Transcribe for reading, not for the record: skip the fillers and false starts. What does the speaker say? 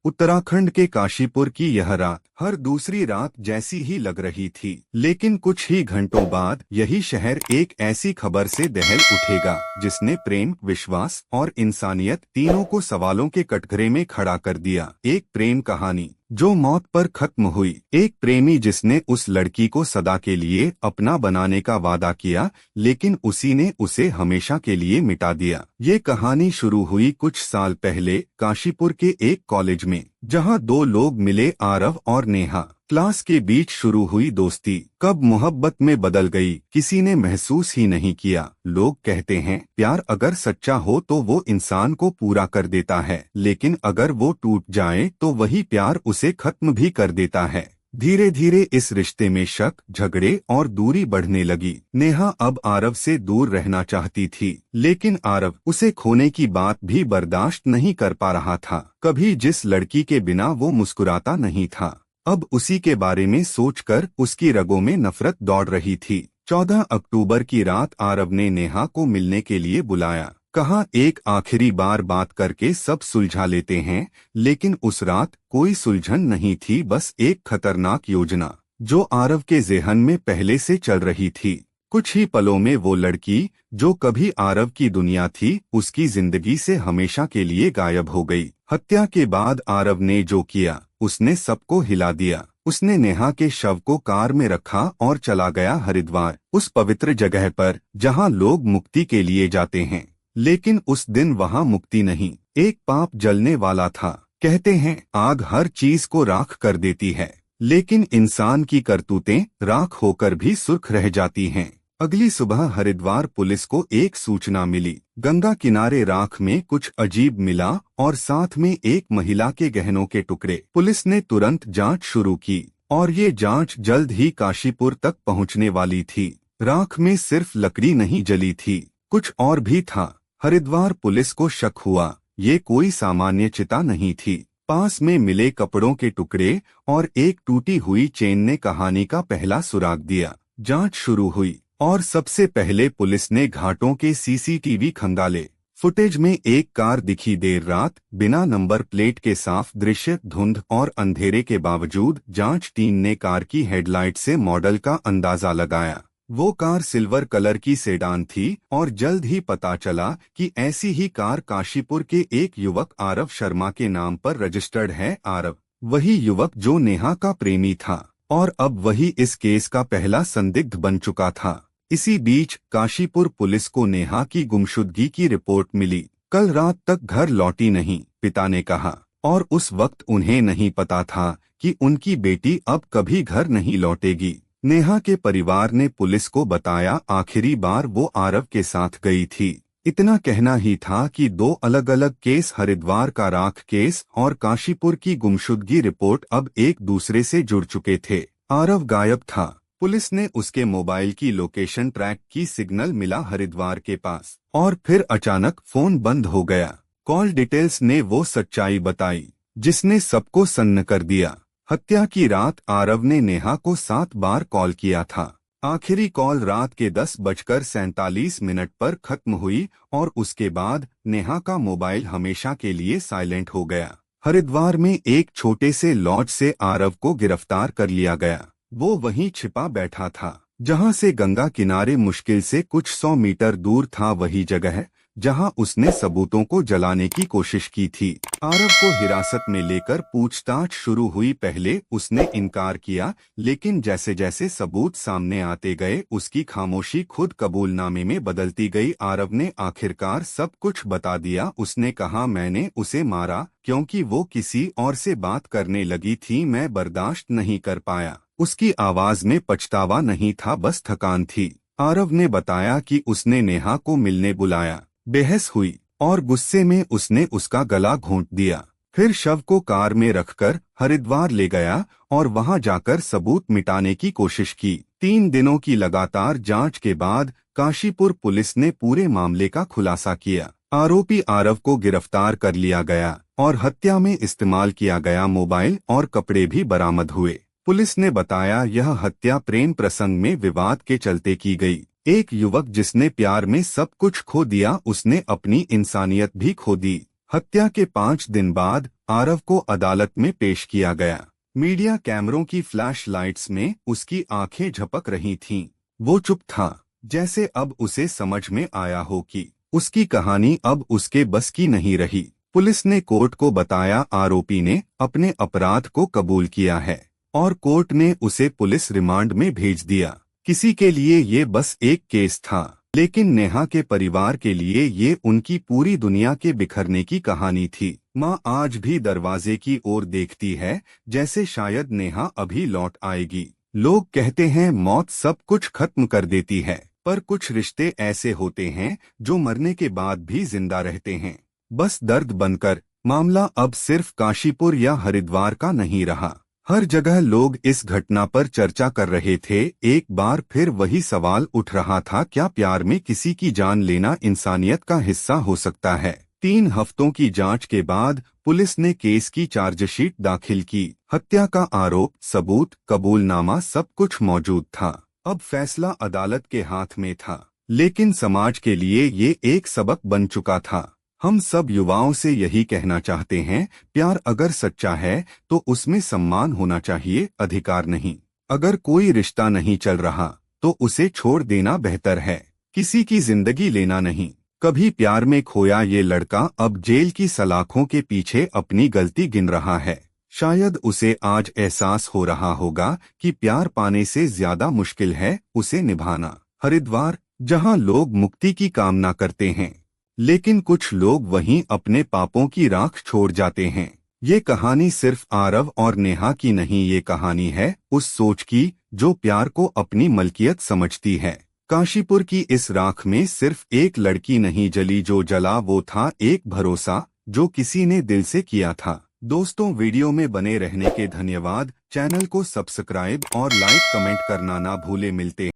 उत्तराखंड के काशीपुर की यह रात हर दूसरी रात जैसी ही लग रही थी, लेकिन कुछ ही घंटों बाद यही शहर एक ऐसी खबर से दहल उठेगा जिसने प्रेम, विश्वास और इंसानियत तीनों को सवालों के कटघरे में खड़ा कर दिया। एक प्रेम कहानी जो मौत पर खत्म हुई। एक प्रेमी जिसने उस लड़की को सदा के लिए अपना बनाने का वादा किया, लेकिन उसी ने उसे हमेशा के लिए मिटा दिया। ये कहानी शुरू हुई कुछ साल पहले काशीपुर के एक कॉलेज में, जहां दो लोग मिले, आरव और नेहा। क्लास के बीच शुरू हुई दोस्ती कब मोहब्बत में बदल गई, किसी ने महसूस ही नहीं किया। लोग कहते हैं प्यार अगर सच्चा हो तो वो इंसान को पूरा कर देता है, लेकिन अगर वो टूट जाए तो वही प्यार उसे खत्म भी कर देता है। धीरे धीरे इस रिश्ते में शक, झगड़े और दूरी बढ़ने लगी। नेहा अब आरव से दूर रहना चाहती थी, लेकिन आरव उसे खोने की बात भी बर्दाश्त नहीं कर पा रहा था। कभी जिस लड़की के बिना वो मुस्कुराता नहीं था, अब उसी के बारे में सोचकर उसकी रगों में नफरत दौड़ रही थी। 14 अक्टूबर की रात आरव ने नेहा को मिलने के लिए बुलाया। कहा एक आखिरी बार बात करके सब सुलझा लेते हैं, लेकिन उस रात कोई सुलझन नहीं थी, बस एक खतरनाक योजना जो आरव के ज़हन में पहले से चल रही थी। कुछ ही पलों में वो लड़की जो कभी आरव की दुनिया थी, उसकी जिंदगी से हमेशा के लिए गायब हो गई। हत्या के बाद आरव ने जो किया उसने सबको हिला दिया। उसने नेहा के शव को कार में रखा और चला गया हरिद्वार, उस पवित्र जगह पर जहां लोग मुक्ति के लिए जाते हैं। लेकिन उस दिन वहां मुक्ति नहीं, एक पाप जलने वाला था। कहते हैं आग हर चीज को राख कर देती है, लेकिन इंसान की करतूतें राख होकर भी सुर्ख रह जाती हैं। अगली सुबह हरिद्वार पुलिस को एक सूचना मिली। गंगा किनारे राख में कुछ अजीब मिला और साथ में एक महिला के गहनों के टुकड़े। पुलिस ने तुरंत जांच शुरू की और ये जांच जल्द ही काशीपुर तक पहुंचने वाली थी। राख में सिर्फ लकड़ी नहीं जली थी, कुछ और भी था। हरिद्वार पुलिस को शक हुआ ये कोई सामान्य चिता नहीं थी। पास में मिले कपड़ों के टुकड़े और एक टूटी हुई चेन ने कहानी का पहला सुराग दिया। जांच शुरू हुई और सबसे पहले पुलिस ने घाटों के सीसीटीवी खंगाले। फुटेज में एक कार दिखी देर रात, बिना नंबर प्लेट के। साफ दृश्य, धुंध और अंधेरे के बावजूद जांच टीम ने कार की हेडलाइट से मॉडल का अंदाजा लगाया। वो कार सिल्वर कलर की सेडान थी और जल्द ही पता चला कि ऐसी ही कार काशीपुर के एक युवक आरव शर्मा के नाम पर रजिस्टर्ड है। आरव वही युवक जो नेहा का प्रेमी था और अब वही इस केस का पहला संदिग्ध बन चुका था। इसी बीच काशीपुर पुलिस को नेहा की गुमशुदगी की रिपोर्ट मिली। कल रात तक घर लौटी नहीं, पिता ने कहा, और उस वक्त उन्हें नहीं पता था कि उनकी बेटी अब कभी घर नहीं लौटेगी। नेहा के परिवार ने पुलिस को बताया आखिरी बार वो आरव के साथ गई थी। इतना कहना ही था कि दो अलग अलग केस, हरिद्वार का राख केस और काशीपुर की गुमशुदगी रिपोर्ट, अब एक दूसरे से जुड़ चुके थे। आरव गायब था। पुलिस ने उसके मोबाइल की लोकेशन ट्रैक की, सिग्नल मिला हरिद्वार के पास, और फिर अचानक फोन बंद हो गया। कॉल डिटेल्स ने वो सच्चाई बताई जिसने सबको सन्न कर दिया। हत्या की रात आरव ने नेहा को 7 बार कॉल किया था। आखिरी कॉल रात के 10:47 पर खत्म हुई और उसके बाद नेहा का मोबाइल हमेशा के लिए साइलेंट हो गया। हरिद्वार में एक छोटे से लॉज से आरव को गिरफ्तार कर लिया गया। वो वहीं छिपा बैठा था जहां से गंगा किनारे मुश्किल से कुछ 100 मीटर दूर था, वही जगह जहां उसने सबूतों को जलाने की कोशिश की थी। आरव को हिरासत में लेकर पूछताछ शुरू हुई। पहले उसने इनकार किया, लेकिन जैसे जैसे सबूत सामने आते गए उसकी खामोशी खुद कबूलनामे में बदलती गई। आरव ने आखिरकार सब कुछ बता दिया। उसने कहा मैंने उसे मारा क्योंकि वो किसी और से बात करने लगी थी, मैं बर्दाश्त नहीं कर पाया। उसकी आवाज में पछतावा नहीं था, बस थकान थी। आरव ने बताया कि उसने नेहा को मिलने बुलाया, बहस हुई और गुस्से में उसने उसका गला घोंट दिया। फिर शव को कार में रखकर हरिद्वार ले गया और वहां जाकर सबूत मिटाने की कोशिश की। 3 दिनों की लगातार जांच के बाद काशीपुर पुलिस ने पूरे मामले का खुलासा किया। आरोपी आरव को गिरफ्तार कर लिया गया और हत्या में इस्तेमाल किया गया मोबाइल और कपड़े भी बरामद हुए। पुलिस ने बताया यह हत्या प्रेम प्रसंग में विवाद के चलते की गई। एक युवक जिसने प्यार में सब कुछ खो दिया, उसने अपनी इंसानियत भी खो दी। हत्या के 5 दिन बाद आरव को अदालत में पेश किया गया। मीडिया कैमरों की फ्लैश लाइट्स में उसकी आंखें झपक रही थीं। वो चुप था, जैसे अब उसे समझ में आया हो कि उसकी कहानी अब उसके बस की नहीं रही। पुलिस ने कोर्ट को बताया आरोपी ने अपने अपराध को कबूल किया है और कोर्ट ने उसे पुलिस रिमांड में भेज दिया। किसी के लिए ये बस एक केस था, लेकिन नेहा के परिवार के लिए ये उनकी पूरी दुनिया के बिखरने की कहानी थी। माँ आज भी दरवाजे की ओर देखती है, जैसे शायद नेहा अभी लौट आएगी। लोग कहते हैं मौत सब कुछ खत्म कर देती है, पर कुछ रिश्ते ऐसे होते हैं जो मरने के बाद भी जिंदा रहते हैं, बस दर्द बनकर। मामला अब सिर्फ काशीपुर या हरिद्वार का नहीं रहा। हर जगह लोग इस घटना पर चर्चा कर रहे थे। एक बार फिर वही सवाल उठ रहा था, क्या प्यार में किसी की जान लेना इंसानियत का हिस्सा हो सकता है? 3 हफ्तों की जांच के बाद पुलिस ने केस की चार्जशीट दाखिल की। हत्या का आरोप, सबूत, कबूलनामा सब कुछ मौजूद था। अब फैसला अदालत के हाथ में था, लेकिन समाज के लिए ये एक सबक बन चुका था। हम सब युवाओं से यही कहना चाहते हैं, प्यार अगर सच्चा है तो उसमें सम्मान होना चाहिए, अधिकार नहीं। अगर कोई रिश्ता नहीं चल रहा तो उसे छोड़ देना बेहतर है, किसी की जिंदगी लेना नहीं। कभी प्यार में खोया ये लड़का अब जेल की सलाखों के पीछे अपनी गलती गिन रहा है। शायद उसे आज एहसास हो रहा होगा कि प्यार पाने से ज्यादा मुश्किल है उसे निभाना। हरिद्वार, जहां लोग मुक्ति की कामना करते हैं, लेकिन कुछ लोग वहीं अपने पापों की राख छोड़ जाते हैं। ये कहानी सिर्फ आरव और नेहा की नहीं, ये कहानी है उस सोच की जो प्यार को अपनी मलकियत समझती है। काशीपुर की इस राख में सिर्फ एक लड़की नहीं जली, जो जला वो था एक भरोसा जो किसी ने दिल से किया था। दोस्तों, वीडियो में बने रहने के धन्यवाद। चैनल को सब्सक्राइब और लाइक कमेंट करना ना भूले। मिलते